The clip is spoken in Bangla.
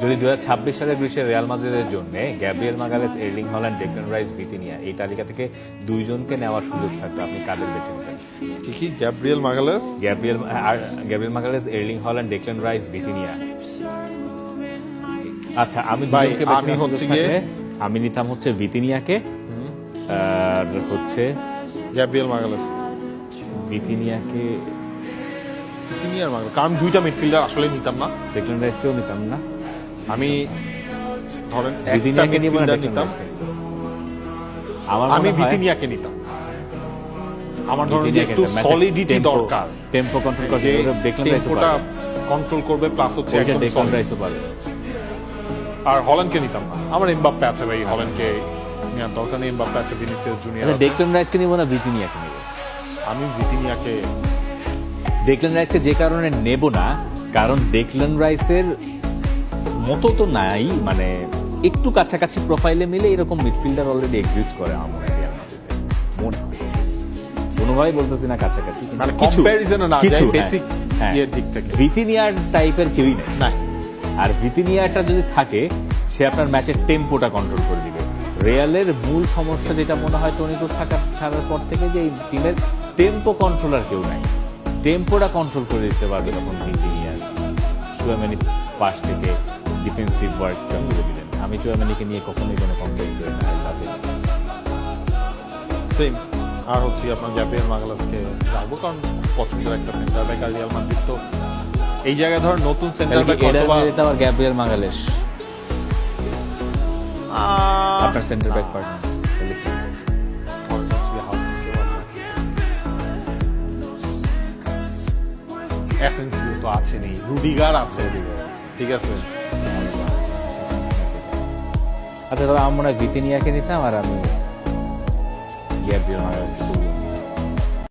যদি 2026 সালের গ্রীষ্মের রিয়াল মাদ্রিদের জন্য Gabriel Magalhães, Erling Haaland, Declan Rice, Vitinha এই তালিকা থেকে দুইজনকে নেওয়ার সুযোগ থাকতো, আপনি কাদের বেছে নিতেন? কি Gabriel Magalhães? Gabriel Magalhães, Erling Haaland, Declan Rice, Vitinha. আচ্ছা, আমি ভাই, দুজনকে বেছে আমি নেওয়ার হচ্ছে সুযোগ থাকলে আমি নিতাম হচ্ছে ভিতিনিয়াকে আর হচ্ছে গ্যাব্রিয়েল মাগালেস। ভিতিনিয়াকে, তিনি আর মাগালেস, কারণ দুইটা মিডফিল্ডার আসলে নিতাম না। ডেক্লান রাইসকেও নিতাম না। আমি ধরেন একটা ভিতিনিয়াকে নিব না midfielder ডেক্লান নিতাম। রাইসকে? আমার আমি মনে হয় ভিতিনিয়াকে নিতাম। আমার ধরেন যে ভিতিনিয়াকে একটু নিতাম। ম্যাচের সলিডিটি টেম্পো- দরকার, টেম্পো কন্ট্রোল করতে যে ডেক্লান রাইসও টেম্পোটা পারে। কন্ট্রোল করবে, প্লাস হচ্ছে ওইটা একদম ডেক্লান solid। রাইসও পারে। আর হল্যান্ডকে নিতাম না। আমার এমবাপ্পে আছে ভাই, হল্যান্ডকে নেওয়ার দরকার নেই। এমবাপ্পে আছে, ভিনিসিয়াস জুনিয়র আচ্ছা, আছে। ডেক্লান রাইসকে নিব না ভিতিনিয়াকে নিব? আমি ভিতিনিয়াকে ডেক্লান রাইসকে যে কারণে নেব না, কারণ ডেক্লান রাইসের মতো তো নাই, মানে একটু কাছাকাছি প্রোফাইলে মিলে এরকম মিডফিল্ডার অলরেডি এক্সিস্ট করে আমার মনে হয় রিয়াল মাদ্রিদে। মনে হয়, কোনোভাবেই বলতেছি না কাছাকাছি, কিন্তু মানে কিছু- কম্প্যারিজনে না কিছু, যায়, হ্যাঁ, বেসিক হ্যাঁ। ইয়ের দিক থেকে। ভিতিনিয়ার টাইপের কেউই নেই। না, আর ভিতিনিয়াটা যদি থাকে, সে আপনার ম্যাচের টেম্পোটা কন্ট্রোল করে দিবে। রিয়ালের মূল সমস্যা যেটা মনে হয় টনি ক্রুস ছাড়ার পর থেকে, যে এই টিমের টেম্পো কন্ট্রোলার কেউ নাই। টেম্পোটা কন্ট্রোল করে দিতে পারবে তখন ভিতিনিয়ার। চুয়ামেনি পাশ থেকে ডিফেন্সিভ ওয়ার্কটা করে দিলেন। আমি চুয়ামেনিকে নিয়ে কখনোই কোনো কমপ্লেন করি না। I love it. সেম। আর হচ্ছে আপনার গ্যাব্রিয়েল মাগালেসকে রাখবো, কারণ খুব পছন্দের একটা সেন্টার ব্যাক। আর রিয়াল মাদ্রিদ তো এই জায়গায় ধর নতুন সেন্টার তাহলে ব্যাক কি এডার অথবা মিলিতাও আর গ্যাব্রিয়েল মাগালেস আপনার সেন্টার ব্যাক পার্টনার? এসেন্সিও তো আছে, নেই রুডিগার আছে, ঠিক আছে। আচ্ছা, তবে আমার মনে হয় ভিতিনিয়াকে নিতাম, আর আমি গ্যাব্রিয়েল মাগালেসকে